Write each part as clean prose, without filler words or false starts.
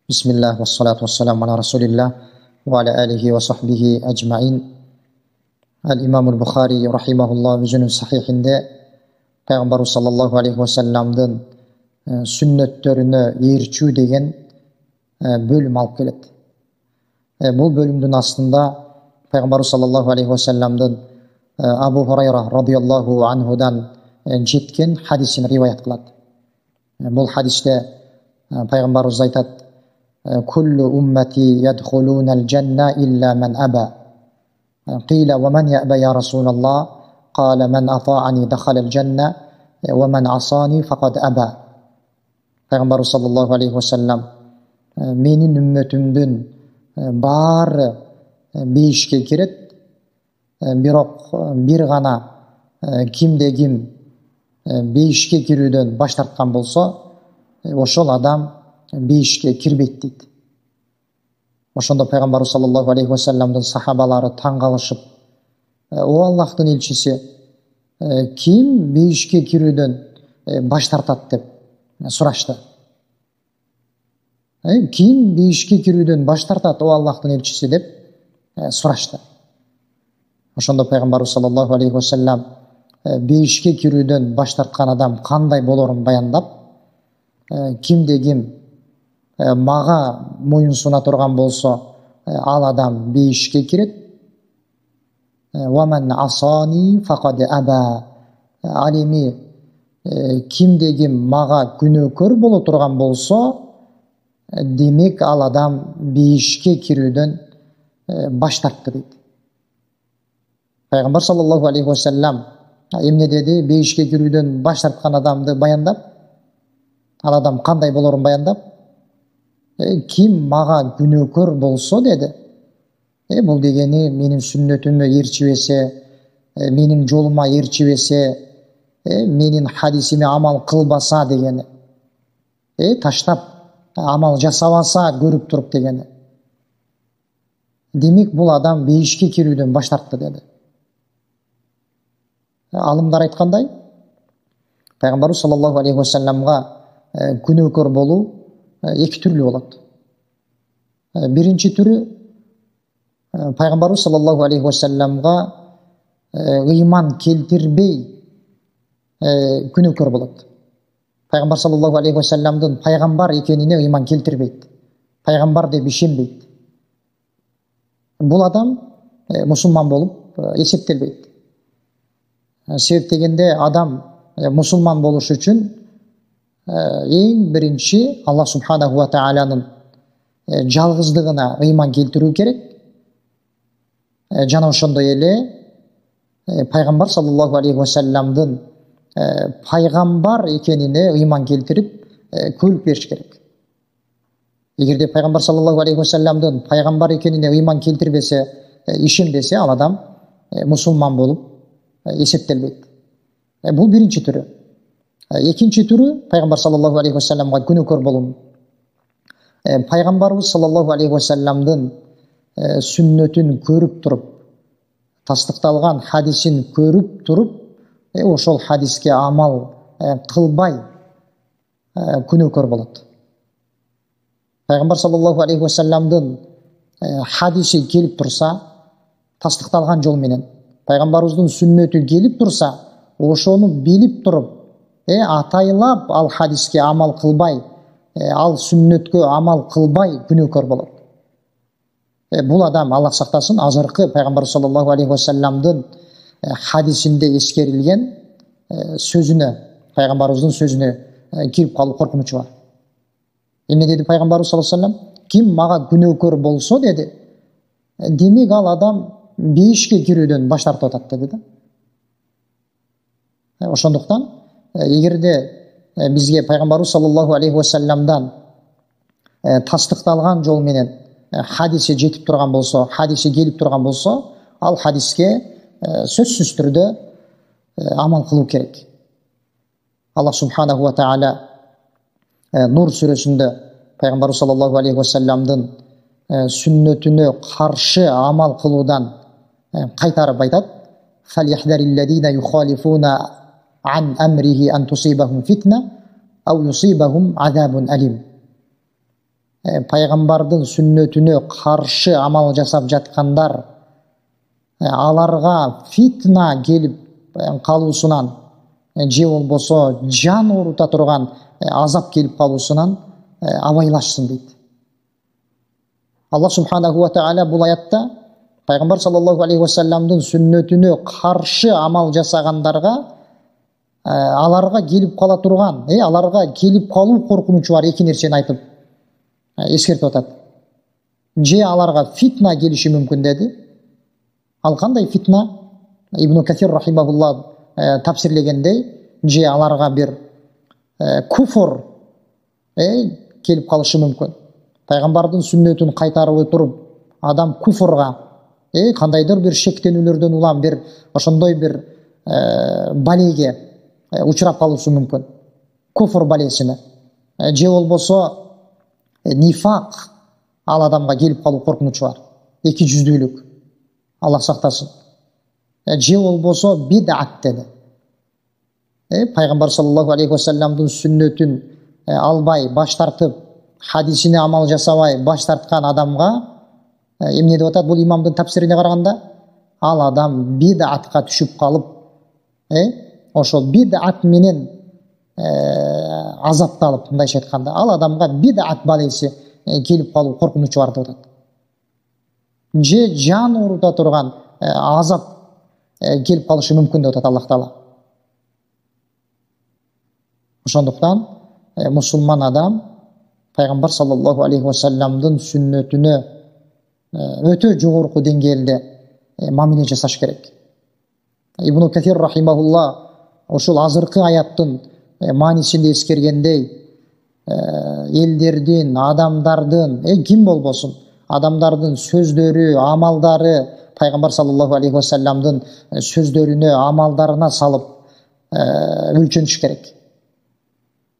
Bismillah ve salatu ve selamu ala Resulillah ve ala alihi ve sahbihi ecmain. El-İmamul Bukhari rahimahullah özünün sahihinde Peygamber sallallahu aleyhi ve sellem'den sünnetlerini yerçü degen bölüm alıp keledi. Bu bölümdün aslında Peygamber sallallahu aleyhi ve sellem'den Abu Hurayra radıyallahu anhudan jetken hadisini rivayet kıladi. Bu hadiste Peygamberimiz aytadi: "Kullu ummeti yedhulunel cenne illa men aba." Qila ve men ya'ba ya Resulallah? Qala men ata'ani dakhalel cenne ve men asani faqad aba. Peygamber sallallahu aleyhi ve sellem menin ümmetimden bari beşike kiret, biroq bir gana kimde kim beşike kirүүдөн baş tartkan bolsa, oşol adam beşike kirbeyt deydi. Oşonda Peygamber sallallahu aleyhi ve sellem'den sahabalары taң kalışıp, o Allah'ın elçisi kim beşike kirүүдөн baş tartat dep suraştı. Kim beşike kirүүдөн baş tartat, o Allah'ın elçisi dep suraştı. Oşonda Peygamber sallallahu aleyhi ve sellem beşike kirүүдөн baş tartkan adam kanday bolorun bayandap, kimde kim maga moyun suna turgan bolsa, al adam beşike kiret. Ve men asani faqad aba. Alimi kimde kim maga günökör bolo turgan bolsa, demek al adam beşike kirүүдөн baş tarttı deydi. Peygamber sallallahu aleyhi ve sellem emne dedi? Beşike kirүүдөн baş tartkan adamdı bayandap, al adam kanday bolorun bayandap, kim maga günökör bolsa dedi. Bul degeni menin sünnetime yerçibese, menin joluma yerçibese, menin hadisime amal kılbasa degeni. Taştap amal jasabasa görüp turup degeni. Demek bul adam beşike kirүүдөн baş tarttı dedi. Alımlar aytkандай, Peygamber sallallahu aleyhi ve sellem'ga günökör bolu iki türlü bolot. Birinci türü Peygamber sallallahu aleyhi ve sellem'ga iman keltirbey günökör bolot. Peygamber sallallahu aleyhi ve sellem'den peygamber ekenine iman keltirbeydi. Peygamber de bişenbeydi. Bu adam musulman bolup eseptelbeydi. Sebep degende adam musulman boluş üçün en birinci Allah subhanahu ve Taala'nın жалгыздыгына iman keltirүү керек. Жана ошондой эле Peygamber sallallahu aleyhi ve sellem'den paygambar ekenine iman keltirip kölük beriş керек. Egerde Peygamber sallallahu aleyhi ve sellem'den paygambar ekenine iman keltirbese, işemdese, al adam musulman bolup eseptelbeyt. Bu birinci türü. İkinci türü Peygamber sallallahu aleyhi ve sellem'ga günökör bolun. Peygamberimiz sallallahu aleyhi ve sellem'den sünnetin körüp turup, tasdiqtalgan hadisin körüp turup, oşol hadiske amal kılbay günökör bolot. Peygamber sallallahu aleyhi ve sellem'den hadisi gelip tursa, tasdiqtalgan jol menen, Peygamberimizden sünneti gelip tursa, oşonu bilip turup, ataylap al hadiske amal kılbay, al sünnetke amal kılbay günökör bolot. Bul adam Allah saktasın azırkı Peygamber sallallahu aleyhi ve sellem'den hadisinde eskerilgen sözüne, Peygamberimizin sözüne kirip kalıp korkunç var. Ne dedi Peygamber sallallahu aleyhi ve sellem? Kim maga günökör bolsa dedi. Demek al adam beşike kirүүдөн baş tartып atat dedi. Oşonduktan egerde bizge Peygamber sallallahu aleyhi ve sellem'den tasdiqtalgan jol menen hadise jetip turgan bolsa, hadise gelip turgan bolsa, al hadiske sözsüz türdө amal kılуу керек. Allah subhanahu ve Taala Nur suresinde Peygamber sallallahu aleyhi ve sellem'den sünnetine karşı amal kılууdan kaytarıp aytat: "Felyahdharillezine yukhalifuna an emrihi en tusibahum fitne ev yusibahum azabun alim." пайгамбардын сүннөтүнө каршы амал жасап жаткандар, аларга фитна келип калуусунан же болбосо жан оорута турган азап келип калуусунан абайлашсын дейт. Аллах субханаху ва тааля бул аятта пайгамбар саллаллаху алейхи вассаламдын сүннөтүнө каршы амал жасагандарга аларга келип кала турган, аларга келип калуу коркунучу бар эки нерсени айтып эскертип атат. Же аларга фитна келиши мүмкүн деди. Ал кандай фитна? Ибн Касир рахимахуллах тафсирлегендей, же аларга бир куфр келип калышы мүмкүн. Пайгамбардын сүннөтүн кайтарып туруп, адам куфрга, кандайдыр бир шектенүүлөрдөн улам бир ошондой бир балеге учурап калышы мүмкүн. Куфр балесине. Же болбосо нифак ал адамга келип калуу коркунучу бар. Эки жүздүүлүк. Аллах сактасын. Же болбосо бид'ат деди. Пайгамбар саллаллаху алейхи вассаламдын сүннөтүн албай, баш тартып, хадисине амал жасабай баш тарткан адамга эмне деп атат бул имамдын тафсирине караганда? Ал адам бид'атка түшүп калып, ошол бид'ат менен азапталып, мындайча айтканда, ал адамга бид'ат балеси келип калуу коркунучу бар деп атат. Же жан оорута турган азап келип калышы мүмкүн деп атат Аллах Таала. Ошондуктан мусулман адам пайгамбар саллаллаху алейхи вассаламдын сүннөтүнө өтө жогорку деңгээлде мамиле жасаш керек. Ибн Касир рахимахуллах ошол азыркы аяттын маанисинде эскергендей, элдердин, адамдардын, ким болбосун, адамдардын сөздөрү, амалдары пайгамбар саллаллаху алейхи вассаламдын сөздөрүнө, амалдарына салып өлчөнүш керек.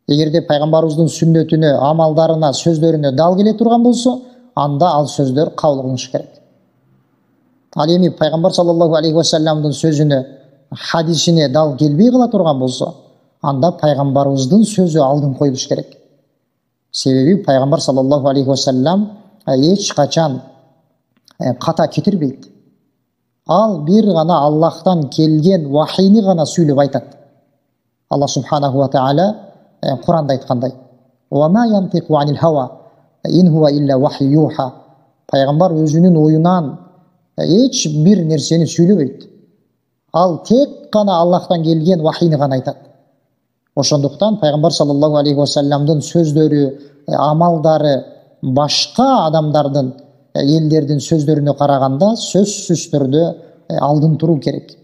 Эгерде пайгамбарыбыздын сүннөтүнө, амалдарына, сөздөрүнө дал келе турган болсо, анда ал сөздөр кабыл кылыныш керек. Ал эми пайгамбар саллаллаху алейхи вассаламдын сөзүнө, хадисине дал келбей кала турган болсо, анда пайгамбарыбыздын сөзү алдын коюлуш керек. Себеби пайгамбар саллаллаху алейхи вассалам эч качан ката кетирбейт. Ал бир гана Аллахтан келген вахийни гана сүйлөп айтат. Аллах субханаху ва тааля Куранда айткандай: "Ва ма янтиqu анил хава, ин хуа илля вахи юха." Пайгамбар өзүнүн оюнан эч бир нерсени сүйлөбөйт. Ал тек гана Аллахтан келген вахийни гана айтат. Ошондуктан пайгамбар саллаллаху алейхи вассаламдын сөздөрү, амалдары башка адамдардын, элдердин сөздөрүнө караганда сөзсүз түрдө алдын туруу керек.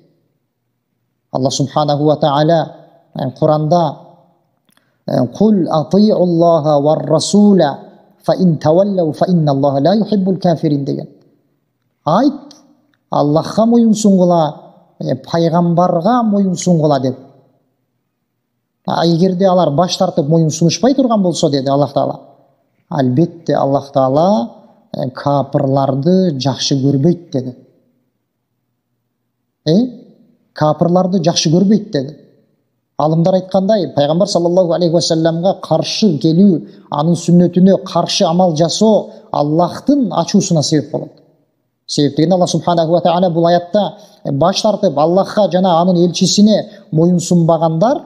Аллах субханаху ва тааля Куранда "Кул ати'уллаха вар расула фа ин таваллау фа инналлаха ла юхиббул кафирин" деген. Айт, Аллахка моюнсунгула, пайгамбарга моюнсунгула деп. Эгерде алар баш тартып моюнсунушпай турган болсо, деди Аллах Таала, албетте Аллах Таала капырларды жакшы көрбөйт деди. Капырларды жакшы көрбөйт деди. Алымдар айткандай, пайгамбар саллаллаху алейхи вассаламга каршы келүү, анын сүннөтүнө каршы амал жасоо Аллахтын ачуусуна себеп болот. Себептен Аллах субханаху ва тааля бул аятта баш тартып Аллахка жана анын элчисине моюнсунбагандар,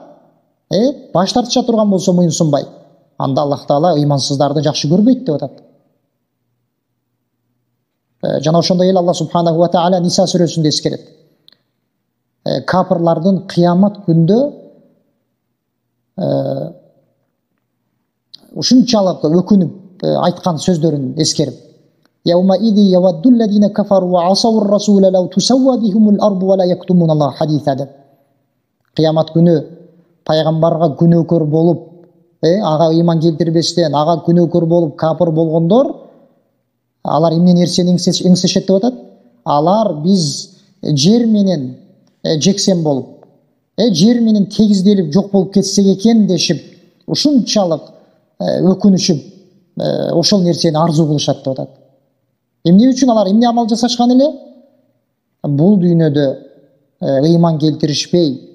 баш тартыша турган болсо моюнсунбай, анда Аллах Таала ыймансыздарды жакшы көрбөйт деп атат. Жана ошондой эле Аллах субханаху ва тааля Ниса сүрөсүндө эскерет. Капырлардын кыямат күндө ушунчалык өкүнүп айткан сөздөрүн эскерип: "Яума иди яваддулладина кафару ва асавур расула лау тусаввадихумул арду ва ла яктумуналлаха хадиса" деп. Кыямат күнү пайгамбарга күнөөкөр болуп, ага ыйман келтирбестен, ага күнөөкөр болуп капыр болгондор, алар эмне нерсени эңсешет деп атат? Алар биз жер менен жексен болуп, жер менен тегизделип жок болуп кетсек экен дешип, ушунчалык өкүнүшүп, ошол нерсени арзуу кылышат деп атат. Эмне үчүн алар эмне амал жасашкан эле? Бул дүйнөдө ыйман келтиришпей,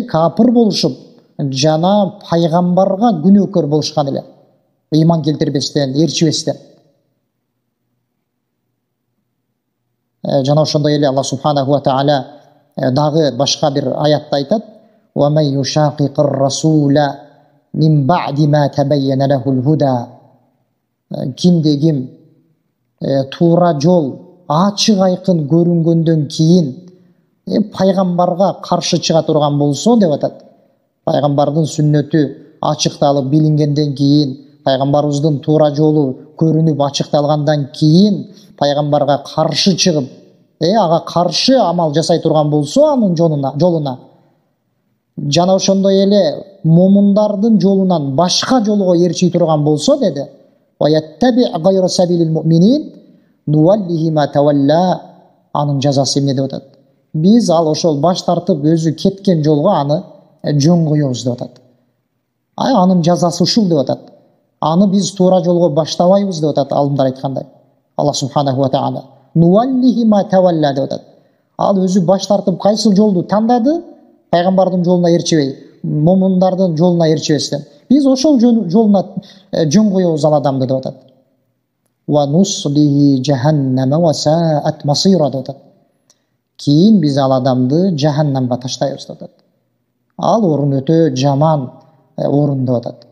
капыр болушуп, жана пайгамбарга күнөөкөр болушкан эле. ыйман келтирбестен, ээрчибестен. Жана ошондой эле Аллах субханаху ва тааля дагы башка бир аятта айтат: "Ва ман юшақиқир расула мин баъди ма табайяна лахул худа." Кимде ким туура жол ачык айкын көрүнгөндөн кийин пайгамбарга каршы чыга турган болсо деп атат. Пайгамбардын сүннөтү ачыкталып билингенден кийин, пайгамбарыбыздын туура жолу көрүнүп ачыкталгандан кийин пайгамбарга каршы чыгып, ага каршы амал жасай турган болсо анын жолуна, жана ошондой эле момундардын жолунан башка жолго ээрчий турган болсо деди. Анын жазасы эмне деп атат? Биз ал ошол баш тартып өзү кеткен жолго аны жөн коебуз деп атат. Анын жазасы ушул деп атат. Аны биз туура жолго баштабайбыз деп атат алымдар айткандай. Аллах субханаху ва тааля нуаллихи ма тавалла деп атат. Ал өзү баш тартып кайсыл жолду тандады? Пайгамбардын жолуна ээрчибей, момундардын жолуна ээрчибестен. Биз ошол жолуна жөн коебуз ал адамды деп атат. Ва нуслихи жаханнама ва саат масира деп атат. Кийин биз ал адамды жаханнамга таштайбыз деп атат. Ал орун өтө жаман орун деп атат.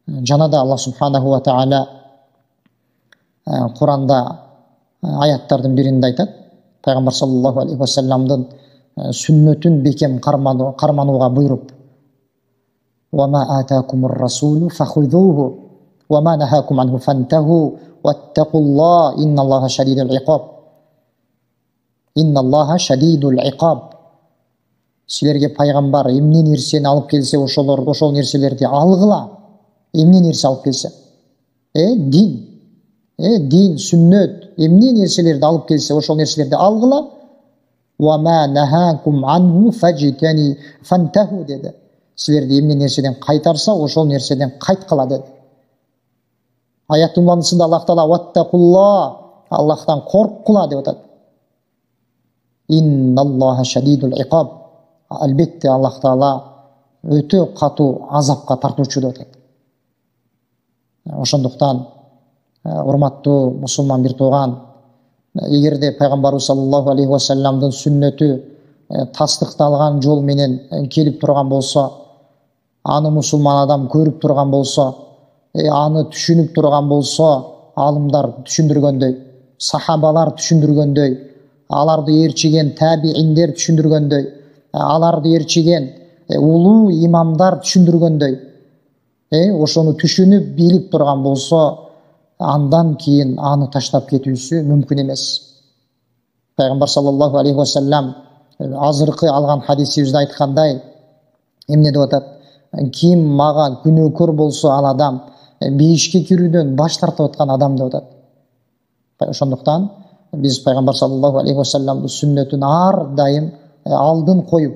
Жана да Аллах субханаху ва тааля Куранда аяттардын биринде айтат: Пайгамбар саллаллаху алейхи ва салламдын сүннөтүн бекем карманууга буйруп: "Ва ма атакумур расулу фахудуху ва ма нахакум анху фантаху ваттакуллах инналлаха шадидул иқаб." Инналлаха шадидул иқаб. Силерге пайгамбар эмне нерсени алып келсе, ошол нерселерди алгыла. Эмне нерсе алып келсе? Дин, сүннөт, эмне нерселерди алып келсе, ошол нерселерди алгыла. Ва ма нахакум анху фантаху деди. Силерди эмне нерседен кайтарса, ошол нерседен кайткыла деди. Аяттын уланысында Аллах Таала ваттакуллах, Аллахтан корккула деп атат. Инналлаха шадидул иқаб. Албетте Аллах Таала өтө катуу азапка тартуучу деп атат. Ошондуктан урматтуу мусулман бир тууган, эгерде пайгамбарыбыз саллаллаху алейхи ва салламдын сүннөтү тастыкталган жол менен келип турган болсо, аны мусулман адам көрүп турган болсо, аны түшүнүп турган болсо, алымдар түшүндүргөндөй, сахабалар түшүндүргөндөй, аларды ээрчиген табииндер түшүндүргөндөй, аларды ээрчиген улуу имамдар түшүндүргөндөй, ошону түшүнүп билип турган болсо, андан кийин аны таштап кетүүсү мүмкүн эмес. Пайгамбар саллаллаху алейхи ва саллам азыркы алган хадисибизде айткандай, эмне деп атат? Ким мага күнөөкөр болсо, ал адам бейишке кирүүдөн баш тартып аткан адам деп атат. Ошондуктан биз пайгамбар саллаллаху алейхи ва салламдын сүннөтүн ар дайым алдын коюп,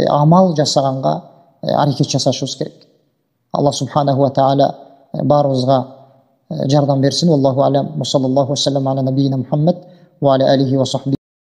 амал жасаганга аракет жасашыбыз керек. Аллах субханаху ва тааля баарыбызга жардам берсин. Аллаху алам. Саллаллаху ва саллам ала набийина Мухаммад ва ала алихи ва сахбихи.